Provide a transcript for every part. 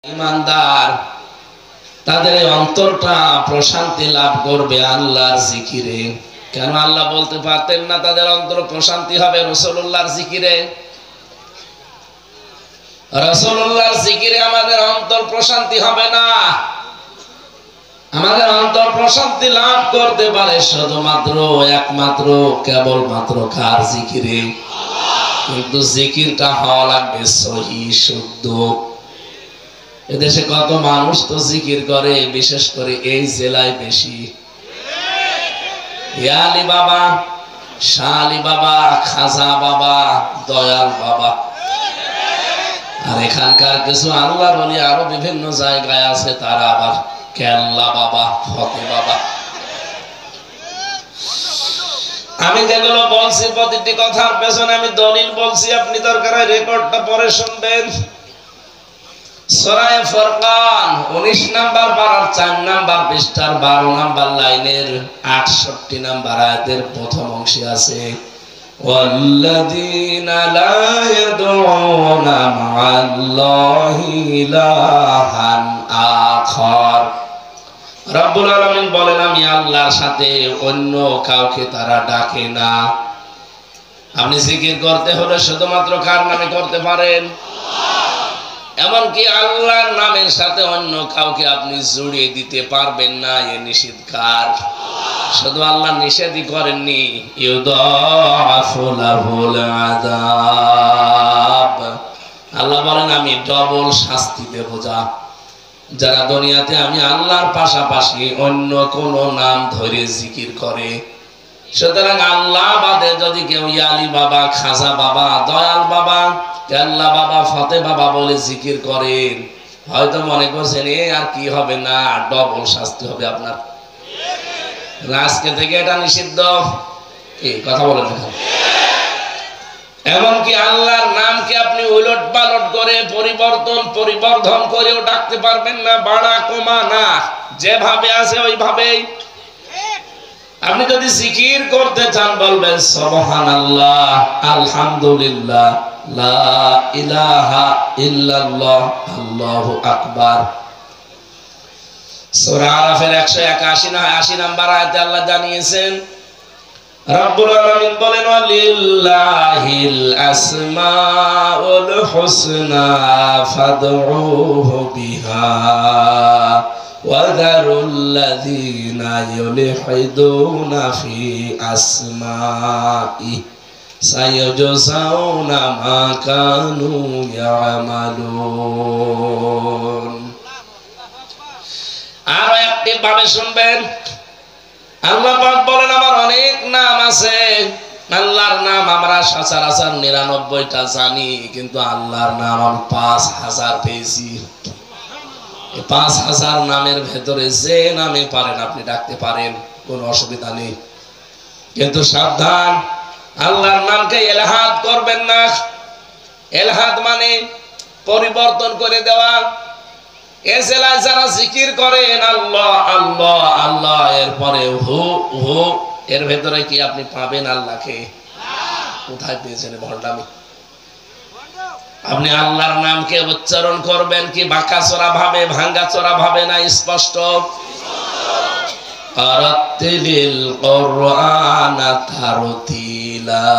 ইমানদার তাদের অন্তরটা প্রশান্তি লাভ করবে আল্লাহর জিকিরে। কেন আল্লাহ বলতে পারতেন না তাদের অন্তর প্রশান্তি হবে রাসূলুল্লাহর জিকিরে? রাসূলুল্লাহর জিকিরে আমাদের অন্তর প্রশান্তি হবে না। আমাদের অন্তর প্রশান্তি লাভ করতে পারে শুধুমাত্র একমাত্র কেবলমাত্র কার জিকিরে? কিন্তু জিকিরটা হওয়া লাগবে সহি শুদ্ধ। এদেশে কত মানুষ তো জিকির করে, বিশেষ করে এই জেলায় বেশি। আলী বাবা, শাহ আলী বাবা, খাজা বাবা, দয়াল বাবা। আর এখানকার কিছু আল্লাহর ওলি আরো বিভিন্ন জায়গায় আছে, তারা আবার কেল্লা বাবা, ফতে বাবা। আমি যেগুলো বলছি প্রতিটি কথার পেছনে আমি দলিল বলছি, আপনি দরকার হয় রেকর্ডটা পরে শুনবেন। সূরা ফুরকান 19 নাম্বার পারার 4 নাম্বার পৃষ্ঠার 12 নাম্বার লাইনের 68 নাম্বার আয়াতের প্রথম অংশে আছে ওয়াল্লাযীনা লা ইয়াদউনা মা'আল্লাহি ইলাহান আখার। রব্বুল আলামিন বলেন, আমি আল্লাহর সাথে অন্য কাউকে তারা ডাকে না। আপনি জিকির করতে হলে শুধুমাত্র কার নামে করতে পারেন? এমনকি আল্লাহর নামের সাথে অন্য কাউকে আপনি জড়িয়ে দিতে পারবেন না। এ নিষেধ কার? শুধু আল্লাহ নিষেধই করেননি, ইউদাফু লাহুল আযাব। আল্লাহ বলেন আমি ডবল শাস্তি দেব যারা দুনিয়াতে আমি আল্লাহর পাশাপাশি অন্য কোন নাম ধরে জিকির করে। সুতরাং আল্লাহ বাদে যদি কেউ আলী বাবা, খাজা বাবা, দয়াল বাবা, কেল্লা বাবা, ফতে বাবা বলে জিকির করেন, হয়তো মনে করছেন এ আর কি হবে না, ডবল শাস্তি হবে আপনার। আজকে থেকে এটা নিষিদ্ধ। কি কথা বলেন? এমনকি আল্লাহর নামকে আপনি উলট পালট করে পরিবর্ধন করেও ডাকতে পারবেন না, বাড়া কমা না, যেভাবে আছে ওইভাবেই। আপনি যদি জিকির করতে চান বলবেন সুবহানাল্লাহ, আলহামদুলিল্লাহ, লা ইলাহা ইল্লাল্লাহ, আল্লাহু আকবার। সূরা আরাফের 181 না 80 নাম্বার আয়াতে আল্লাহ জানিয়েছেন, রব্বুল আলামিন বলেন ওয়ালিল্লাহিল আসমাউল হুসনা ফাদউহু বিহা ওয়াযারুল্লাযীনা ইউলহিদুনা ফি আসমাইহি সায়াজসাউনা মা কানু ইয়ামালুন। আর একটি ভাবে শুনবেন, আল্লাহ পাক বলেন আমার অনেক নাম আছে। আল্লাহর নাম আমরা সচরাচর 99টা জানি, কিন্তু আল্লাহর নাম আমি 5000 পেয়েছি। এই 5000 নামের ভেতরে যে নামে পারেন আপনি ডাকতে পারেন, কোনো অসুবিধা নেই। কিন্তু সাবধান, আল্লাহর নামকে ইলহাদ করবেন না। ইলহাদ মানে পরিবর্তন করে দেওয়া। এজেলায় যারা জিকির করেন আল্লাহ আল্লাহ আল্লাহ, এরপরে হু হু, এর ভেতরে কি আপনি পাবেন আল্লাহকে? কোথায় পেয়েছেন ভণ্ডামি? আপনি আল্লাহর নামকে উচ্চারণ করবেন কি বাঁকাচোরা ভাবে, ভাঙ্গাচোরা ভাবে না স্পষ্ট? আরাতিলিল কুরআনা তারতিলা।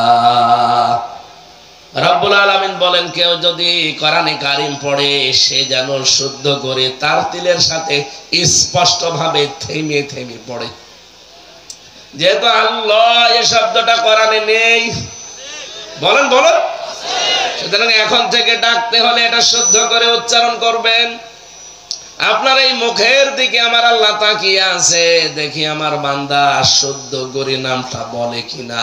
রব্বুল আলামিন বলেন কেউ যদি কোরআনে কারীম পড়ে সে যেন শুদ্ধ করে তারতিলের সাথে স্পষ্ট ভাবে থেমে থেমে পড়ে। যেহেতু আল্লাহ এই শব্দটা কোরআনে নেই, বলেন বলেন, সুতরাং এখন থেকে ডাকতে হলে এটা শুদ্ধ করে উচ্চারণ করবেন। আপনার এই মুখের দিকে আমার আল্লাহ তাকিয়ে আছে, দেখি আমার বান্দা শুদ্ধ করে নামটা বলে কিনা।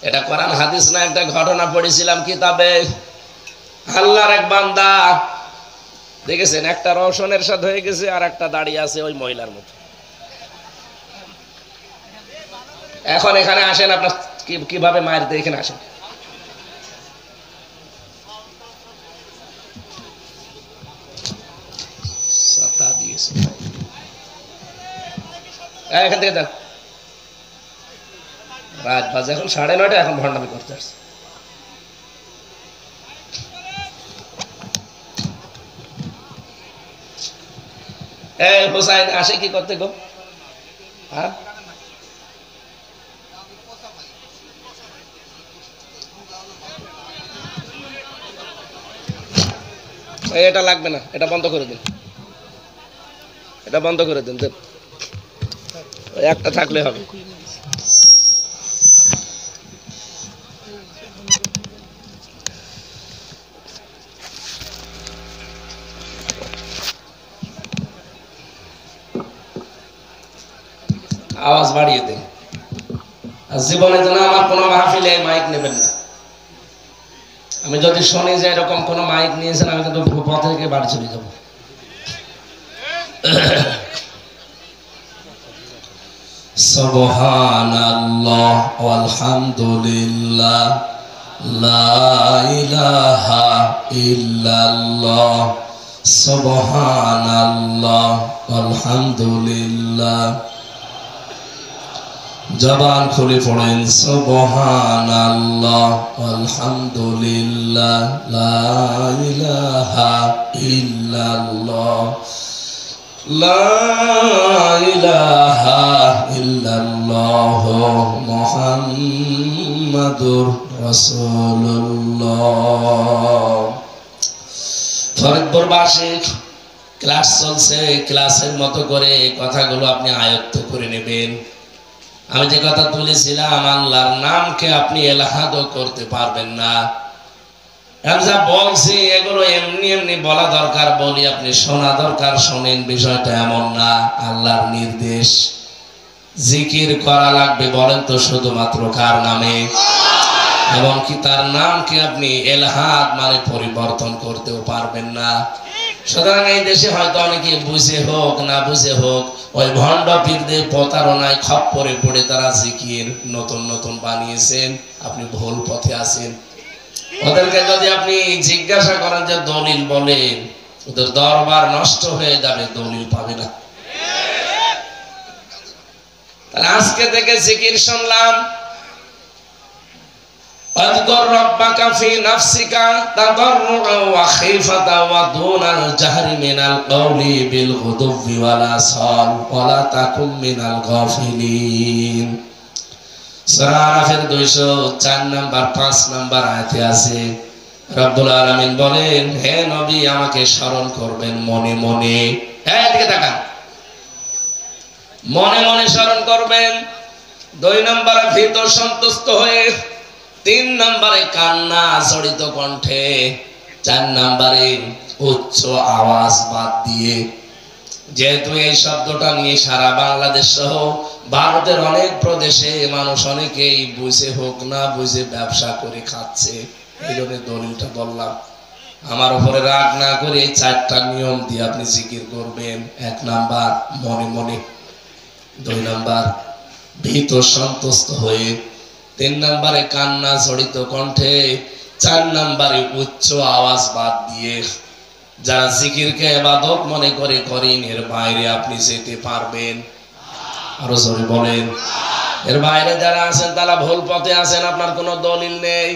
এটা কোরআন হাদিস না, একটা ঘটনা পড়েছিলাম কিতাবে। আল্লাহর এক বান্দা দেখেছেন, একটা রওশনের সাথে হয়ে গেছে আর একটা দাঁড়িয়ে আছে ওই মহিলার মতো। এখন এখানে আসেন, আপনার কিভাবে মায়ের দিয়ে এখানে আসেন। এখান থেকে যান, রাত বাজে এখন 9:30, এখন ভণ্ডামি করতে আসছে। এই হোসাইন আসে কি করতে গো? হ্যাঁ, এটা লাগবে না, এটা বন্ধ করে দিন, এটা বন্ধ করে দিন, একটা থাকলে হবে। আওয়াজ বাড়িয়ে দিন। আর জীবনে যেন আমার কোনো মাহফিলে মাইক নেবেন না। আমি যদি শুনি যে এরকম কোনো মাইক নিয়েছেন, আমি কিন্তু পথ থেকে বাড়ি চলে যাব। সুবহানাল্লাহ ওয়ালহামদুলিল্লাহ লা ইলাহা ইল্লাল্লাহ সুবহানাল্লাহ ওয়ালহামদুলিল্লাহ। জবান খুলে পড়েন সুবহানাল্লাহ আলহামদুলিল্লাহ লা ইলাহা ইল্লাল্লাহ লা ইলাহা ইল্লাল্লাহ মুহাম্মাদুর রাসূলুল্লাহ। ফরিদপুর বার্ষিক ক্লাস চলছে, ক্লাসের মতো করে কথাগুলো আপনি আয়ত্ত করে নেবেন। আমি যে কথা তুলেছিলাম, আল্লাহর নামকে আপনি এলাহাদও করতে পারবেন না। আমি যা বলছি এগুলো এমনি এমনি বলা দরকার বলি, আপনি শোনা দরকার শোনেন, বিষয়টা এমন না। আল্লাহর নির্দেশ, জিকির করা লাগবে। বলেন তো শুধুমাত্র কার নামে? এবং কি তার নামকে আপনি এলাহাদ মানে পরিবর্তন করতেও পারবেন না। সুতরাং এই দেশে হয়তো অনেকে বুঝে হোক না বুঝে হোক, ওই ভণ্ড পীরদের প্রতারণায় খপ্পরে পড়ে তারা জিকির নতুন নতুন বানিয়েছেন। আপনি ভুল পথে আছেন। ওদেরকে যদি আপনি জিজ্ঞাসা করেন যে দলিল বলেন, ওদের দরবার নষ্ট হয়ে যাবে, দলিল পাবে না। তাহলে আজকে থেকে জিকির শুনলাম, اذكر ربك في نفسك تضرعا وخيفة ودون الجهر من القول بالغدو والآصال ولا تكن من الغافلين। সূরা আরাফের 204 নাম্বার 5 নাম্বার আয়াতে আছে, রব্বুল আলামিন বলেন, হে নবী আমাকে স্মরণ করবেন মনে মনে। এদিকে তাকান, মনে মনে স্মরণ করবেন। 2 নম্বরে ভীত সন্তুষ্ট হয়ে, 3 নম্বরে কান্না জড়িত কণ্ঠে, 4 নম্বরে উচ্চ আওয়াজ বাদ দিয়ে। যেহেতু এই শব্দটা নিয়ে সারা বাংলাদেশ সহ ভারতের অনেক প্রদেশে মানুষ অনেকেই বুঝে হোক না বুঝে ব্যবসা করে খাচ্ছে, এই জন্য দলিলটা বললাম। আমার উপরে রাগ না করে এই 4টা নিয়ম দিয়ে আপনি জিকির করবেন। 1 নাম্বার মনে মনে, 2 নাম্বার ভীত সন্তুষ্ট হয়ে, 3 নম্বরে কান্না জড়িত কণ্ঠে, 4 নম্বরে উচ্চ আওয়াজ বাদ দিয়ে। যারা জিকিরকে ইবাদত মনে করে করেন, এর বাইরে আপনি যেতে পারবেন? আরো জোরে বলেন। এর বাইরে যারা আছেন তারা ভুল পথে আছেন, আপনার কোনো দলিল নেই।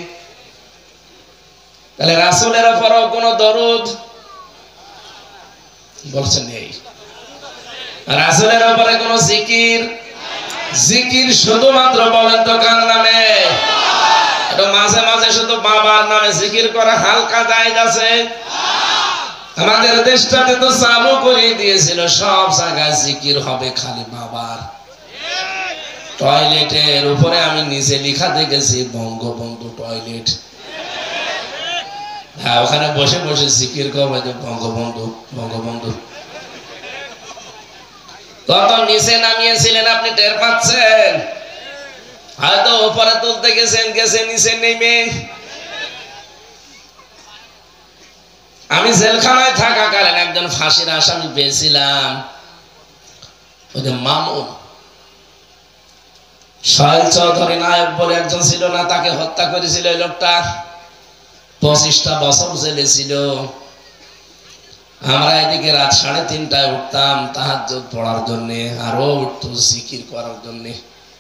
তাহলে রাসূলের উপরও কোনো দরুদ বলছেন নেই, রাসূলের উপরে কোনো জিকির, জিকির শুধুমাত্র বলেন তো কার নামে? এটা মাঝে মাঝে শুধু বাবার নামে জিকির করা হালকা জায়েজ আছে। আমাদের দেশটাতে তো চালু করে দিয়েছিল, সব জায়গায় জিকির হবে খালি বাবার। টয়লেটের উপরে আমি নিজে লেখা দেখেছি বঙ্গবন্ধু টয়লেট। হ্যাঁ, ওখানে বসে বসে জিকির করবে যে বঙ্গবন্ধু বঙ্গবন্ধু। কত নিচে নামিয়েছিলেন আপনি টের পাচ্ছেন? হয়তো উপরে তুলতে গেছেন, গেছে নিচে নেমে। আমি জেলখানায় থাকাকালীন একজন ফাঁসির আসামি পেয়েছিলাম, ওই যে মামুন সোহেল চৌধুরী নায়ক বলে একজন ছিল না, তাকে হত্যা করেছিল এই লোকটা। 25টা বছর জেলে ছিল। আমরা এদিকে রাত 3:30টায় উঠতাম তাহাজ্জুদ পড়ার জন্য, আরো উঠতো জিকির করার জন্য,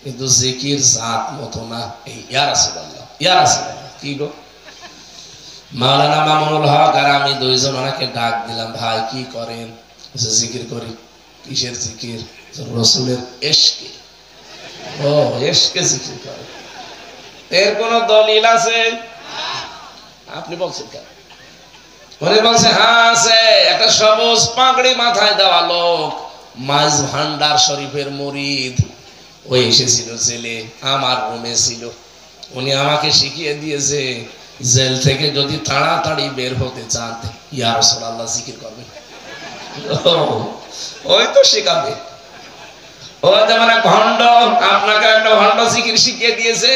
কিন্তু জিকির জাত মতো না। এই ইয়া রাসূলুল্লাহ ইয়া রাসূলুল্লাহ কি গো। মাওলানা মামুনুল হক আর আমি 2 জন ওনাকে ডাক দিলাম, ভাই কি করেন? জিকির করি। কিসের জিকির? রসুলের এশকে। ও এশকে জিকির করে। এর কোন দলিল আছে? আপনি বলছেন কেন? উনি বলছে হ্যাঁ আছে। একটা সবুজ পাগড়ি মাথায় দেওয়া লোক, মাঝ ভান্ডার শরীফের মুরিদ, ওই এসেছিল ছেলে, আমার রুমে ছিল। উনি আমাকে শিখিয়ে দিয়েছে জেল থেকে যদি তাড়াতাড়ি বের হতে চান ইয়া রাসূলুল্লাহ জিকির করবেন। ওই তো শেখাবে। ও যেমন ভণ্ড, আপনাকে একটা ভণ্ড জিকির শিখিয়ে দিয়েছে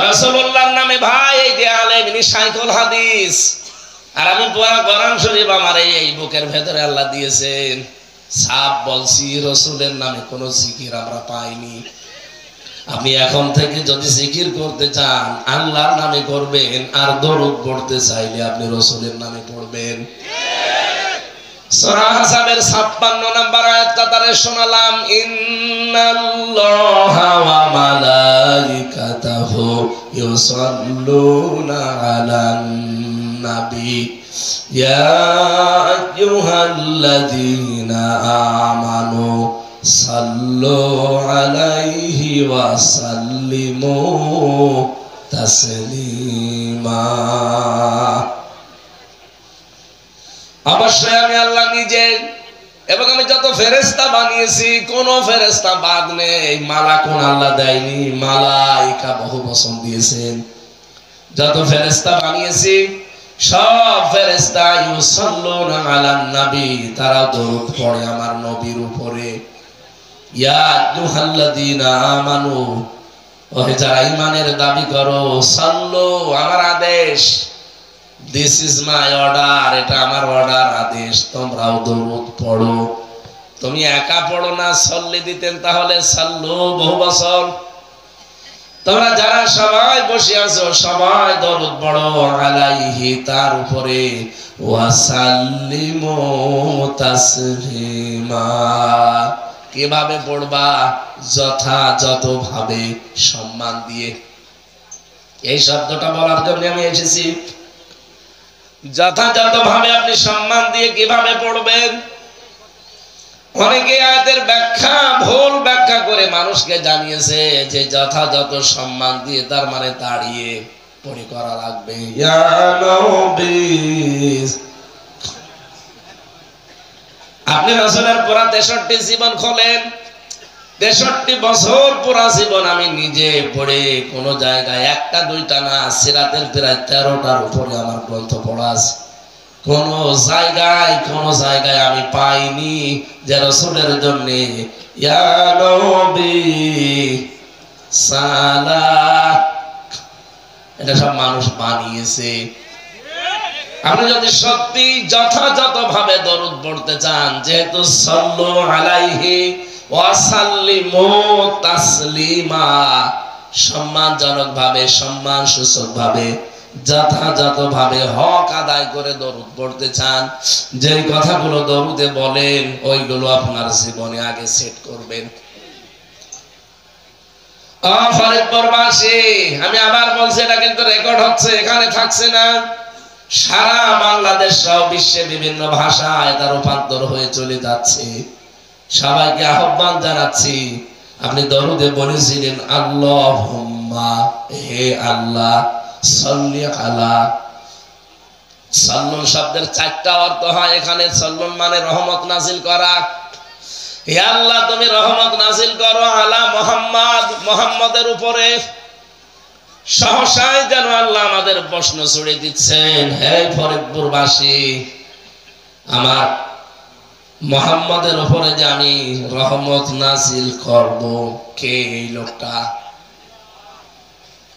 রাসূলুল্লাহর নামে। ভাই এই যে আলেম, ইনি শাইখুল হাদিস, আর আমি পুরা কোরআন শরীফ আমার এই বুকের ভেতরে আল্লাহ দিয়েছেন, সাফ বলছি রসুলের নামে কোনো জিকির আমরা পাইনি। আপনি এখন থেকে যদি জিকির করতে চান আল্লাহর নামে করবেন, আর দরুদ পড়তে চাইলে আপনি রসুলের নামে পড়বেন। সূরা আহজাবের 56 নম্বর আয়াতটা তারে শোনালাম, ইন্নাল্লাহা ওয়া মালাইকাতাহু ইউসাল্লুনা আলান নাবী ইয়া আইয়ুহাল্লাযীনা আমানু সাল্লু আলাইহি ওয়া সাল্লিমু তাসলিমা। অবশ্যই আমি আল্লাহ নিজে এবং আমি যত ফেরেশতা বানিয়েছি কোন ফেরেশতা বাদ নেই। মালাকুন আল্লাহ দেয়নি, মালাইকা বহু বচন দিয়েছেন। যত ফেরেশতা বানিয়েছি সব ফেরেশতা ইউসাল্লুনা আলান নবী, তারা দরুদ পড়ে আমার নবীর উপরে। ইয়া আইয়ুহাল্লাযীনা আমানু, ওহে যারা ঈমানের দাবি করো, সাল্লু আমার আদেশ, দিস ইজ মাই অর্ডার, এটা আমার অর্ডার, আদেশ, তোমরাও দরুদ পড়ো। তুমি একা পড়ো না, সল্লি দিতেন তাহলে সাল্লু বহু বছর। তোমরা যারা সবাই বসে আছো সবাই দরুদ পড়ো, আলাইহি তার উপরে, ওয়া সাল্লিমু তাসলিমা। কিভাবে পড়বা? যথাযথভাবে, সম্মান দিয়ে। এই শব্দটা বলার জন্য আমি এসেছি। যথাযথভাবে আপনি সম্মান দিয়ে কিভাবে পড়বেন? অনেকে আয়াতের ব্যাখ্যা ভুল ব্যাখ্যা করে মানুষকে জানিয়েছে যে যথাযথ সম্মান দিয়ে, তার মানে দাঁড়িয়ে পড়ে করা লাগবে। ইয়া নবী, আপনি রাসূলের পুরা 63 জীবন খোলেন, 63 বছর পুরা জীবন আমি নিজে পড়ে কোন জায়গায় একটা দুইটা না, সিরাতের প্রায় 13টার উপরে আমার গ্রন্থ পড়া আছে। কোন জায়গায় আমি পাইনি যে রাসূলের জন্য ইয়া নবী সালাত, এটা সব মানুষ বানিয়েছে। আপনি যদি সত্যি যথাযথভাবে দরুদ পড়তে চান, যেহেতু সাল্লু আলাইহি ওয়া সাল্লিমু তাসলিমা, সম্মানজনক ভাবে, সম্মান সূচক ভাবে, যথাযথ ভাবে হক আদায় করে দরুদ পড়তে চান, যে কথাগুলো দরুদে বলেন ওইগুলো আপনার জীবনে আগে সেট করবেন। ফরিদপুরবাসী, আমি আবার বলছি, এটা কিন্তু রেকর্ড হচ্ছে, এখানে থাকছে না, সারা বাংলাদেশ সহ বিশ্বে বিভিন্ন ভাষায় তার রূপান্তর হয়ে চলে যাচ্ছে। সবাইকে আহ্বান জানাচ্ছি, আপনি দরুদে বলেছিলেন আল্লাহুম্মা, হে আল্লাহ, সাল্লি আলা। সাল্লুন শব্দের 4টা অর্থ হয় এখানে। সাল্লুন মানে রহমত নাজিল করা। হে আল্লাহ তুমি রহমত নাজিল করো আলা মুহাম্মদ, মুহাম্মদের উপরে। সহসায় যেন আল্লাহ আমাদের প্রশ্ন ছুড়ে দিচ্ছেন, হে ফরিদপুরবাসী, আমার মুহাম্মদের উপরে যে আমি রহমত নাজিল করব, কে এই লোকটা?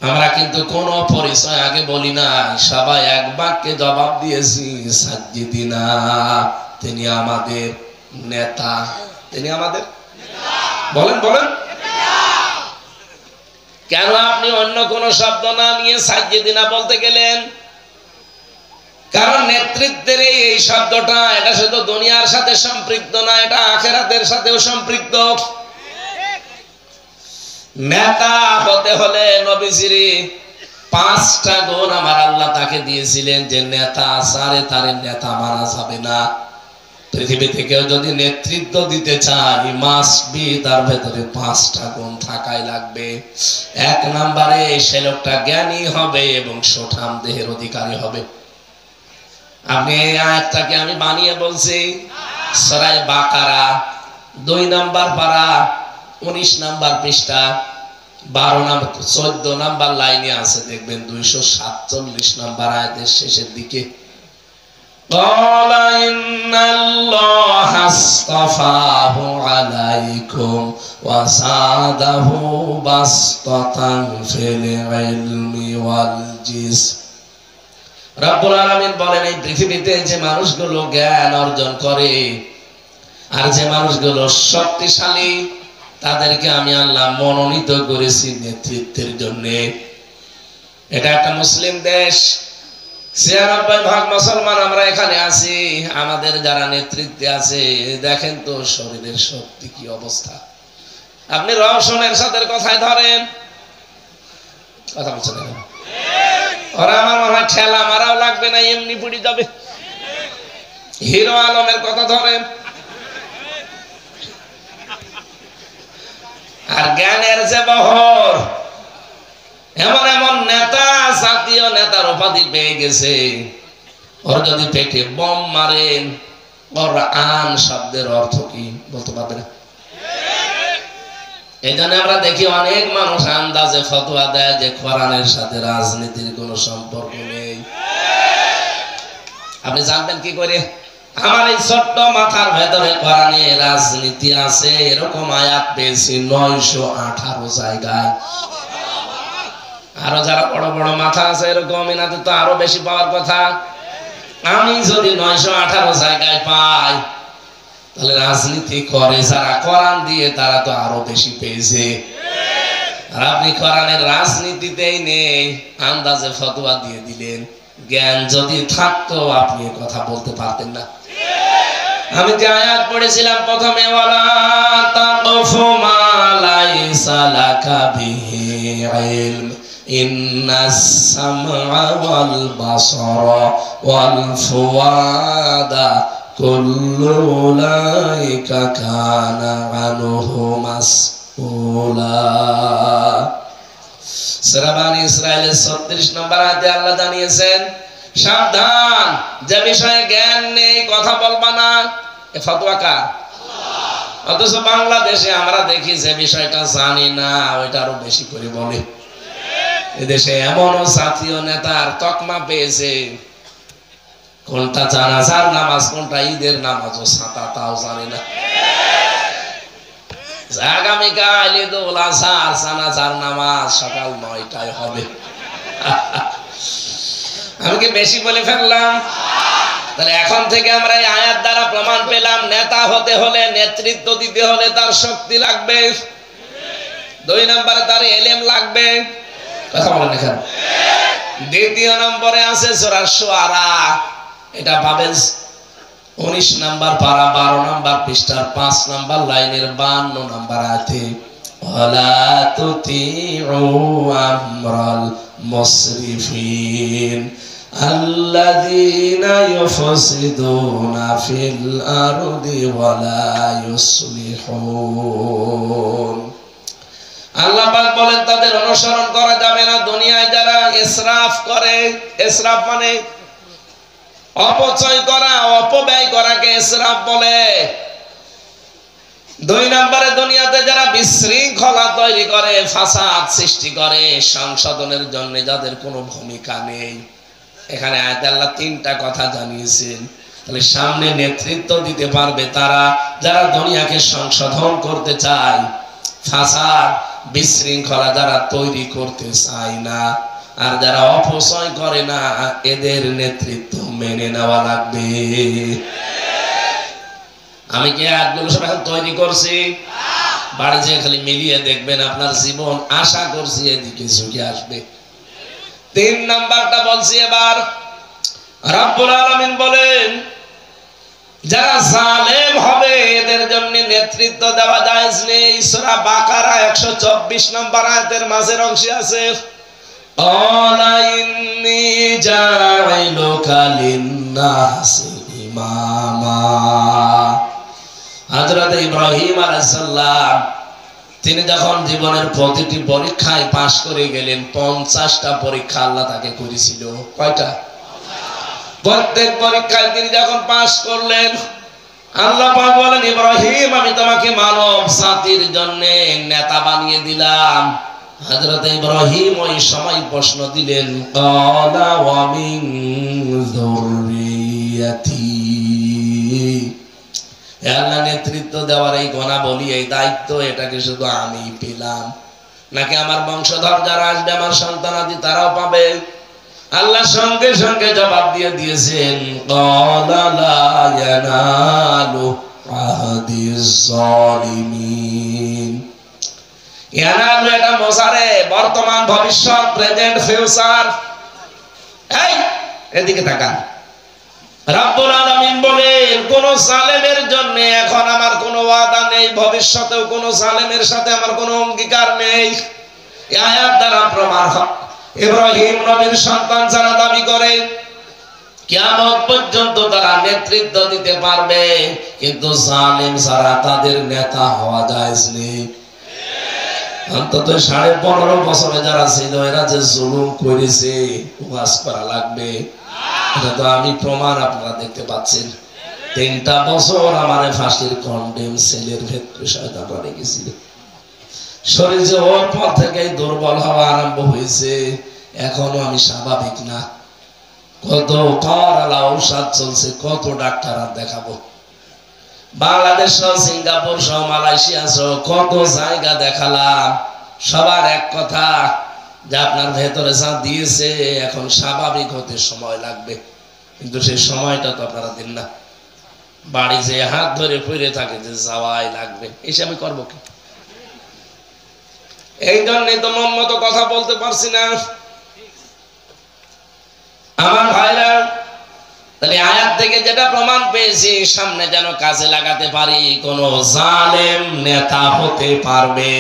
আমরা কিন্তু কোন পরিচয় আগে বলি না, সবাই এক বাক্যে জবাব দিয়েছি, সাজ্জিদিনা, তিনি আমাদের নেতা। তিনি আমাদের বলেন বলেন কেন আপনি অন্য কোন শব্দ না নিয়ে সাজ্জিদিনা বলতে গেলেন? কারণ নেতৃত্বের এই শব্দটা, এটা শুধু দুনিয়ার সাথে সম্পৃক্ত না, এটা আখিরাতের সাথেও সম্পৃক্ত। নেতা হতে হলে নবীজির 5টা গুণ আমার আল্লাহ তাকে দিয়েছিলেন, যে নেতা আসারে তার নেতা মানা যাবে না। পৃথিবীতে কেউ যদি নেতৃত্ব দিতে চায় মাস্ট বি তার ভেতরে 5টা গুণ থাকাই লাগবে। 1 নম্বরে সে লোকটা জ্ঞানী হবে এবং সুঠাম দেহের অধিকারী হবে। আপনি এই আয়াতটাকে আমি বানিয়ে বলছি, সূরা বাকারা 2 নম্বর পারা 19 নম্বর পৃষ্ঠা 12 নম্বর 14 নম্বর লাইনে আছে, দেখবেন 247 নম্বর আয়াতের শেষের দিকে। قال إن الله اصطفاه عليكم وزاده بسطة في العلم والجسم। রব্বুল আলামিন বলেন, এই পৃথিবীতে যে মানুষগুলো জ্ঞান অর্জন করে আর যে মানুষগুলো শক্তিশালী তাদেরকে আমি আল্লাহ মনোনীত করেছি নেতৃত্বের জন্য। এটা একটা মুসলিম দেশ, 96% মুসলমান আমরা এখানে আছি। আমাদের যারা নেতৃত্বে আছে দেখেন তো শরীরের শক্তি কি অবস্থা। আপনি রওশনের সাথে কথায় ধরেন, কথা বলছেন না, ওরা আমার মনে হয় ঠেলা মারাও লাগবে না, এমনি পুড়ে যাবে। হিরো আলমের কথা ধরেন, আর জ্ঞানের যে বহর, এমন এমন নেতা জাতীয় নেতার উপাধি পেয়ে গেছে, ওর যদি পেটে বম মারেন কোরআন শব্দের অর্থ কি বলতে পারবে না। এই জন্য আমরা দেখি অনেক মানুষ আন্দাজে ফতোয়া দেয় যে কোরআনের সাথে রাজনীতির কোনো সম্পর্ক নেই। আপনি জানবেন কি করে? আমার এই ছোট্ট মাথার ভেতরে কোরআনে রাজনীতি আছে এরকম আয়াত পেয়েছি 918 জায়গায়। আরো যারা বড় বড় মাথা আছে এরকম এনাদের তো আরো বেশি পাওয়ার কথা। আমি যদি 918 জায়গায় পাই, তাহলে রাজনীতি করে যারা কোরআন দিয়ে তারা তো আরো বেশি পেয়েছে। আর আপনি কোরআনের রাজনীতিতেই নেই, আন্দাজে ফতোয়া দিয়ে দিলেন। জ্ঞান যদি থাকতো আপনি কথা বলতে পারতেন না। আমি যে আয়াত পড়েছিলাম প্রথমে, ওয়ালা তাকফু মা লাইসা লাকা বিহি ইলম ইন্নাস সামআ ওয়াল বাসারা ওয়াল ফুয়াদা কুল্লু উলাইকা কানা আনহু মাসউলা। সূরা বনী ইসরাঈলের 36 নম্বর আয়াতে আল্লাহ জানিয়েছেন, সাবধান, যে বিষয়ে জ্ঞান নেই কথা বলবা না। এ ফতোয়া কার? আল্লাহ। অথচ বাংলাদেশে আমরা দেখি যে বিষয়টা জানি না ওইটা আরো বেশি করে বলে। এদেশে এমনও জাতীয় নেতার তকমা পেয়েছে, কোনটা জানাজার নামাজ কোনটা ঈদের নামাজ ও ছাতা তাও জানে না। আগামীকাল ঈদুল আজহার জানাজার নামাজ সকাল 9টায় হবে। আমি কি বেশি বলে ফেললাম? তাহলে এখন থেকে আমরা এই আয়াত দ্বারা প্রমাণ পেলাম, নেতা হতে হলে, নেতৃত্ব দিতে হলে তার শক্তি লাগবে। 2 নম্বরে তার ইলম লাগবে। কথা বলেন এখানে। দ্বিতীয় নম্বরে আছে সূরা শুআরা, এটা পাবেন 19 নম্বর পারা 12 নম্বর পৃষ্ঠার 5 নম্বর লাইনের 52 নম্বর আয়াতে, ওয়ালা তুতিউ আমরাল মুসরিফিন আল্লাযীনা ইউফসিদুনা ফিল আরদি ওয়ালা ইউসলিহুন। আল্লাহ পাক বলেন তাদের অনুসরণ করা যাবে না দুনিয়ায় যারা ইসরাফ করে। ইসরাফ মানে অপচয় করা, অপব্যয় করাকে ইসরাফ বলে। 2 নম্বরে দুনিয়াতে যারা বিশৃঙ্খলা তৈরি করে, ফাসাদ সৃষ্টি করে, সংশোধনের জন্য যাদের কোনো ভূমিকা নেই। এখানে আয়াতে আল্লাহ 3টা কথা জানিয়েছেন। তাহলে সামনে নেতৃত্ব দিতে পারবে তারা যারা দুনিয়াকে সংশোধন করতে চায়, ফাসাদ বিশৃঙ্খলা যারা তৈরি করতে চায় না, আর যারা অপচয় করে না, এদের নেতৃত্ব মেনে নেওয়া লাগবে। আমি কি আয়াতগুলো সব এখন তৈরি করছি? বাড়ি যেয়ে খালি মিলিয়ে দেখবেন, আপনার জীবন আশা করছি এদিকে ঝুঁকে আসবে। 3 নাম্বারটা বলছি এবার। রব্বুল আলামিন বলেন যারা জালেম হবে এদের জন্য নেতৃত্ব দেওয়া জায়েজ নেই। সূরা বাকারা 124 নম্বর আয়াতের মাঝের অংশে আছে, ক্বালা ইন্নী জাইলুকা লিন্নাসি ইমামা। হযরত ইব্রাহিম আলাইহিস সালাম তিনি যখন জীবনের প্রতিটি পরীক্ষায় পাশ করে গেলেন, 50টা পরীক্ষা আল্লাহ তাকে করেছিল। কয়টা? প্রত্যেক পরীক্ষায় তিনি যখন পাশ করলেন, আল্লাহ পাক বলেন, ইব্রাহিম আমি তোমাকে মানব জাতির জন্য নেতা বানিয়ে দিলাম। হযরত ইব্রাহিম ওই সময় প্রশ্ন দিলেন, ক্বালা ওয়া মিন যুররিয়াতি, আল্লাহ নেতৃত্ব দেওয়ার এই গুণাবলী, এই দায়িত্ব, এটাকে শুধু আমি পেলাম নাকি আমার বংশধর যারা আসবে, আমার সন্তানাদি তারাও পাবে? আল্লাহ সঙ্গে সঙ্গে জবাব দিয়ে দিয়েছেন, ক্বালা লা ইয়ানালু আহদিজ জালিমিন। ইয়ানালু এটা মোসারে, বর্তমান, ভবিষ্যৎ, প্রেজেন্ট, ফিউচার। এই এদিকে তাকান। রব্বুল আলামিন বলেন, কোন জালেমের জন্য এখন আমার কোনো ওয়াদা নেই, ভবিষ্যতেও কোন জালেমের সাথে আমার কোনো অঙ্গীকার নেই। এই আয়াত দ্বারা প্রমাণ হয় ইব্রাহিম নবীর সন্তান যারা দাবি করে কিয়ামত পর্যন্ত তারা নেতৃত্ব দিতে পারবে, কিন্তু জালেম ছাড়া তাদের নেতা হওয়া জায়েজ নেই। অন্তত 15.5 বছরে যারা ছিল এরা যে জুলুম করেছে, ওয়াজ করা লাগবে। এটা তো আমি প্রমাণ, আপনারা দেখতে পাচ্ছেন। 3টা বছর আমার ফাঁসির কন্ডেম সেলের ভেতরে শয়তানরা রেখেছিল। শরীর যে ওর পর থেকেই দুর্বল হওয়া আরম্ভ হয়েছে, এখনো আমি স্বাভাবিক না। কত পাওয়ারওয়ালা ঔষধ চলছে, কত ডাক্তার আর দেখাবো। বাংলাদেশ সহ, সিঙ্গাপুর সহ, মালয়েশিয়া সহ কত জায়গা দেখালাম। সবার এক কথা যে আপনার ভেতরে যা দিয়েছে এখন স্বাভাবিক হতে সময় লাগবে, কিন্তু সেই সময়টা তো আপনারা দিন না। বাড়ি যে হাত ধরে পড়ে থাকে যে যাওয়াই লাগবে, এসে আমি করবো কি? এই জন্যই তো মন মতো কথা বলতে পারছি না। আমার ভাইরা, তাহলে আয়াত থেকে যেটা প্রমাণ পেয়েছি, সামনে যেন কাজে লাগাতে পারি, কোন জালেম নেতা হতে পারবে।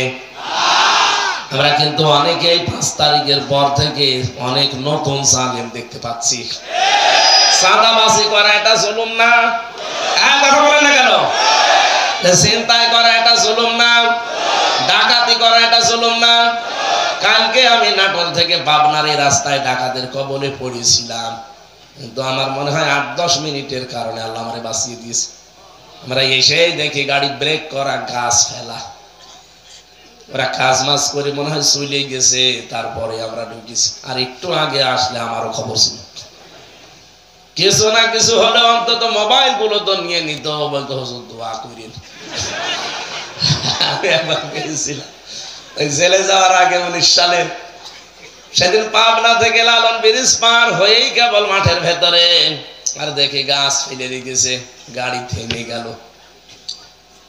আমরা কিন্তু অনেকেই 5 তারিখের পর থেকে অনেক নতুন জালেম দেখতে পাচ্ছি। সাদাবাজি করা এটা জুলুম না? কথা বলেন না কেন? চিন্তাই করা এটা জুলুম না? ডাকাতি করা এটা জুলুম না? কালকে আমি নাটোর থেকে পাবনার এই রাস্তায় ডাকাতের কবলে পড়েছিলাম, কিন্তু আমার মনে হয় 8-10 মিনিটের কারণে আল্লাহ আমারে বাঁচিয়ে দিয়েছে। আমরা এসেই দেখি গাড়ি ব্রেক করা, গাছ ফেলা। ওরা কাজ মাস করে মনে হয় চলে গেছে, তারপরে আমরা ঢুকেছি। আর একটু আগে আসলে আমারও খবর ছিল। কিছু না কিছু হলে অন্তত মোবাইল গুলো তো নিয়ে নিত, বলতো হুজুর দোয়া করেন। আমি একবার গেছিলাম ওই জেলে যাওয়ার আগে 19 সালে, সেদিন পাবনা থেকে লালন ব্রিজ পার হয়েই কেবল মাঠের ভেতরে, আর দেখি গাছ ফেলে রেখেছে। গাড়ি থেমে গেল।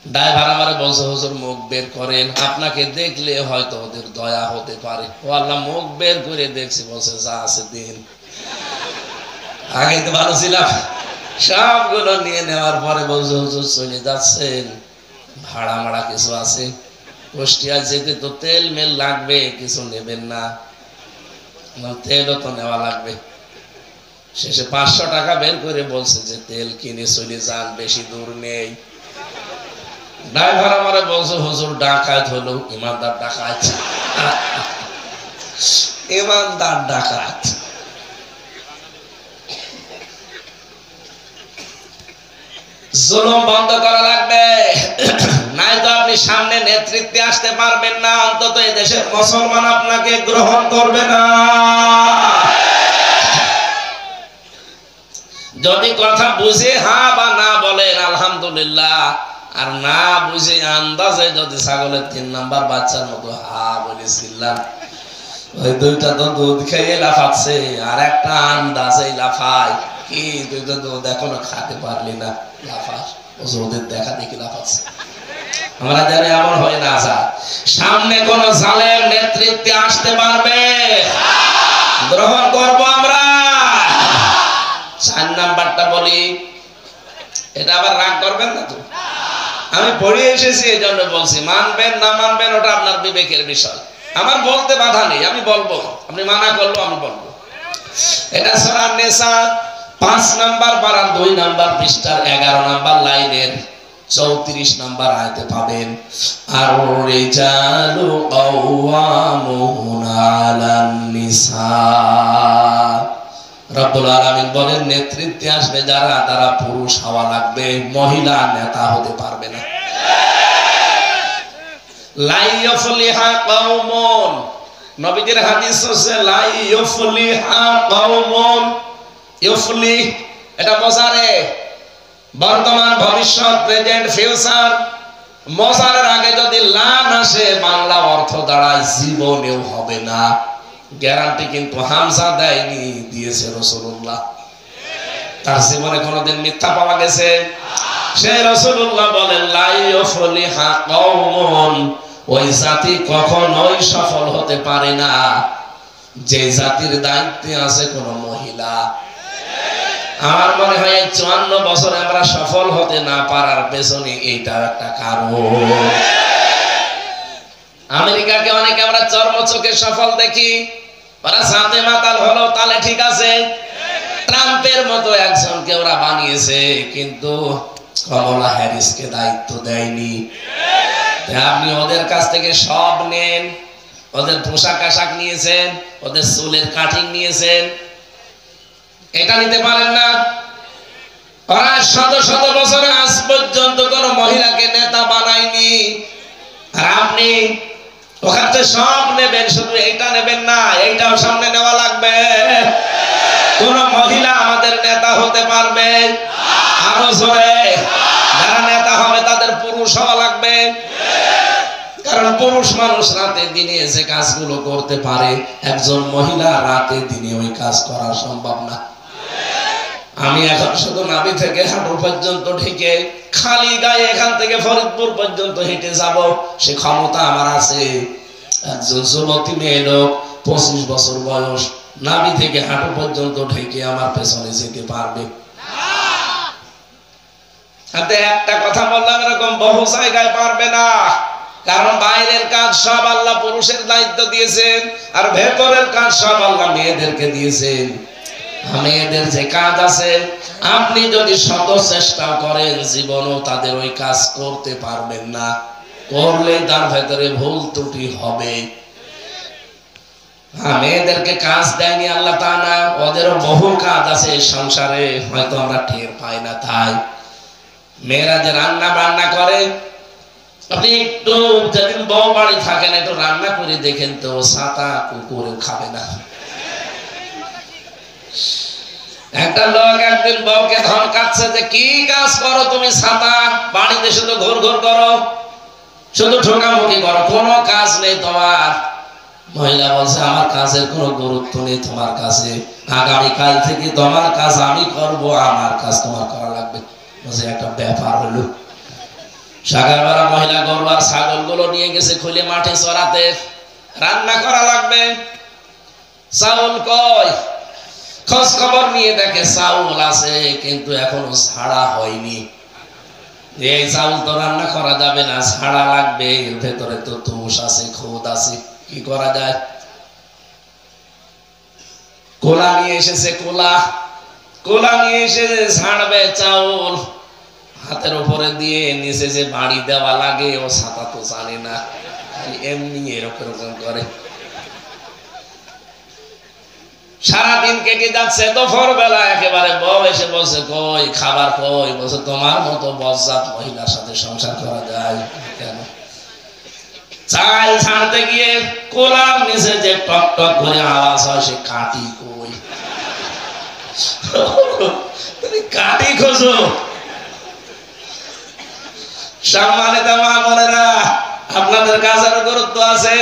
ড্রাইভার আমারে বলছে, হুজুর মুখ বের করেন, আপনাকে দেখলে হয়তো ওদের দয়া হতে পারে। ও আল্লাহ, মুখ বের করে দেখছি, বলছে যা আছে দিন। আগে তো ভালো ছিলাম, সবগুলো নিয়ে নেওয়ার পরে বলছে, হুজুর চলে যাচ্ছেন, ভাড়া মাড়া কিছু আছে? কুষ্টিয়া যেতে তো তেল মেল লাগবে, কিছু নেবেন না? তেলও তো নেওয়া লাগবে। শেষে 500 টাকা বের করে বলছে যে তেল কিনে চলে যান, বেশি দূর নেই। ড্রাইভার আমারে বলছে, হুজুর ডাকাত হলো, ইমানদার ডাকাত। ইমানদার ডাকাত। জুলুম বন্ধ করা লাগবে, নাই তো আপনি সামনে নেতৃত্বে আসতে পারবেন না। অন্তত এই দেশের মুসলমান আপনাকে গ্রহণ করবে না। যদি কথা বুঝে হ্যাঁ বা না বলেন আলহামদুলিল্লাহ, আর না বুঝে আন্দাজে যদি ছাগলের 3 নাম্বার বাচ্চার মতো হা বলেছিলাম, ওই 2টা তো দুধ খেয়ে লাফাচ্ছে, আর একটা আন্দাজে লাফায়। কি তুই তো দুধ এখনো খাতে পারলি না, লাফাস? ওদের দেখা দেখি লাফাচ্ছে। আমরা যেন এমন হয় না, সামনে কোন জালেম নেতৃত্বে আসতে পারবে, গ্রহণ করবো আমরা। 4 নাম্বারটা বলি, এটা আবার রাগ করবেন না তো? আমি পড়ে এসেছি, এই জন্য বলছি। মানবেন না মানবেন ওটা আপনার বিবেকের বিষয়, আমার বলতে বাধা নেই, আমি বলবো। আপনি মানা করলো আমি বলবো। এটা সূরা নিসা 5 নাম্বার পারা 2 নাম্বার পৃষ্ঠার 11 নাম্বার লাইনের 34 নাম্বার আয়াতে পাবেন। আর রিজালু কাওয়ামুনা আলান নিসা। রব্বুল আলামিন বলেন নেতৃত্বে আসবে যারা, তারা পুরুষ হওয়া লাগবে, মহিলা নেতা হতে পারবে না। লা ইয়াফলিহা কওমুন, নবীজির হাদিস হচ্ছে লা ইয়াফলিহা কওমুন। ইউফলিহ এটা বোঝারে বর্তমান, ভবিষ্যৎ, প্রেজেন্ট, ফিউচার। মজারের আগে যদি লাম আসে বাংলা অর্থ দাঁড়ায় জীবনেও হবে না। গ্যারান্টি কিন্তু হামজা দেয়নি, দিয়েছে রাসূলুল্লাহ। তার জীবনে কোনোদিন মিথ্যা পাওয়া গেছে? সেই রাসূলুল্লাহ বলেন লা ইউফলিহা কওমুন, ওই জাতি কখনোই সফল হতে পারে না যে জাতির দায়িত্বে আছে কোন মহিলা। আমার মনে হয় 54 বছর আমরা সফল হতে না পারার পেছনে এইটার একটা কারণ। আমেরিকাকে অনেকে আমরা চর্মচোখে সফল দেখি, ওরা সাথে মাতাল হলো তাহলে ঠিক আছে। ট্রাম্পের মতো একজনকে ওরা বানিয়েছে, কিন্তু কমলা হ্যারিসকে দায়িত্ব দেয়নি। আপনি ওদের কাছ থেকে সব নেন, ওদের পোশাক আশাক নিয়েছেন, ওদের চুলের কাটিং নিয়েছেন, এটা নিতে পারেন না। ওরা শত শত বছর আজ পর্যন্ত কোন মহিলাকে নেতা বানায়নি। আর আপনি ওখানে সব নেবেন, শুধু এইটা নেবেন না, এইটাও সামনে নেওয়া লাগবে। কোন মহিলা আমাদের নেতা হতে পারবে? আরো জোরে, যারা নেতা হবে তাদের পুরুষ হওয়া লাগবে। কারণ পুরুষ মানুষ রাতে দিনে যে কাজগুলো করতে পারে, একজন মহিলা রাতে দিনে ওই কাজ করা সম্ভব না। আমি এখন শুধু নাভি থেকে হাঁটু পর্যন্ত ঢেকে খালি গায়ে এখান থেকে ফরিদপুর পর্যন্ত হেঁটে যাব, সে ক্ষমতা আমার আছে। একজন যুবতী মেয়ে লোক 25 বছর বয়স নাভি থেকে হাঁটু পর্যন্ত ঢেকে আমার পেছনে যেতে পারবে? হাতে একটা কথা বললাম, এরকম বহু জায়গায় পারবে না। কারণ বাইরের কাজ সব আল্লাহ পুরুষের দায়িত্ব দিয়েছেন, আর ভেতরের কাজ সব আল্লাহ মেয়েদেরকে দিয়েছেন। মেয়েদের যে কাজ আছে, আপনি যদি শত চেষ্টা করেন জীবনও তাদের ওই কাজ করতে পারবেন না। করলে তার ভেতরে ভুল ত্রুটি হবে। মেয়েদেরকে কাজ দেয়নি আল্লাহ তাআলা, ওদেরও বহু কাজ আছে সংসারে, হয়তো আমরা টের পাই না। তাই মেয়েরা যে রান্না বান্না করে, আপনি একটু যেদিন বউ বাড়ি থাকেন একটু রান্না করে দেখেন তো, ছাতা কুকুরেও খাবে না। একটা লোক একদিন বউকে ধমকাচ্ছে যে কি কাজ করো তুমি, ছাতা বাড়িতে শুধু ঘুর ঘুর করো, শুধু ঠোকামুখি করো, কোনো কাজ নেই তোমার। মহিলা বলছে আমার কাজের কোনো গুরুত্ব নেই তোমার কাছে, আগামীকাল থেকে তোমার কাজ আমি করব, আমার কাজ তোমার করা লাগবে। বলছে একটা ব্যাপার হলো। সকালবেলা মহিলা গরু আর ছাগল গুলো নিয়ে গেছে খুলে মাঠে চড়াতে, রান্না করা লাগবে। চাউল কই, খোঁজ খবর নিয়ে দেখে চাউল আছে, কিন্তু এখনো ছাড়া হয়নি। এই চাউল তো রান্না করা যাবে না, ছাড়া লাগবে, এর ভেতরে তো তুষ আছে, খুদ আছে, কি করা যায়? কোলা নিয়ে এসেছে, কোলা নিয়ে এসে ছাড়বে চাউল, হাতের উপরে দিয়ে নিচে যে বাড়ি দেওয়া লাগে ও ছাতা তো জানে না, এমনি এরকম করে। সারাদিন কেটে যাচ্ছে, দুপুর বেলা একেবারে বউ এসে বলছে কই খাবার কই? বলছে তোমার মতো বজ্জাত মহিলার সাথে সংসার করা যায় কেন? চাল ছাড়তে গিয়ে কোলার নিচে যে টক টক করে আওয়াজ হয়, সে কাটি কই? তুমি কাটি খোঁজো। সম্মানিত মা বোনেরা, আপনাদের কাজের গুরুত্ব আছে।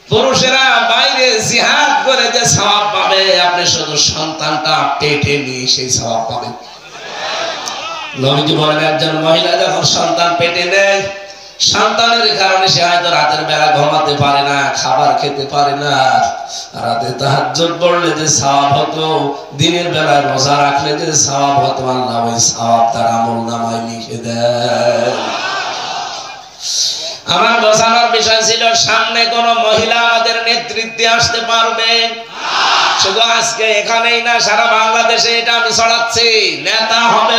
পুরুষেরা বাইরে জিহাদ করে যে সওয়াব পাবে, আপনি শুধু সন্তানটা পেটে নিয়ে সেই সওয়াব পাবেন। নবীজি বলেন একজন মহিলা যখন সন্তান পেটে নেয়, সন্তানের কারণে সে হয়তো রাতের বেলা ঘুমাতে পারে না, খাবার খেতে পারে না, রাতে তাহাজ্জুদ পড়লে যে সওয়াব হতো, দিনের বেলা রোজা রাখলে যে সওয়াব হতো, আল্লাহ ওই সওয়াব তার আমলনামায় লিখে দেয়। আমার বোঝানোর বিষয় ছিল সামনে কোন মহিলা আমাদের নেতৃত্বে আসতে পারবে, শুধু আজকে এখানেই না, সারা বাংলাদেশে এটা আমি ছড়াচ্ছি। নেতা হবে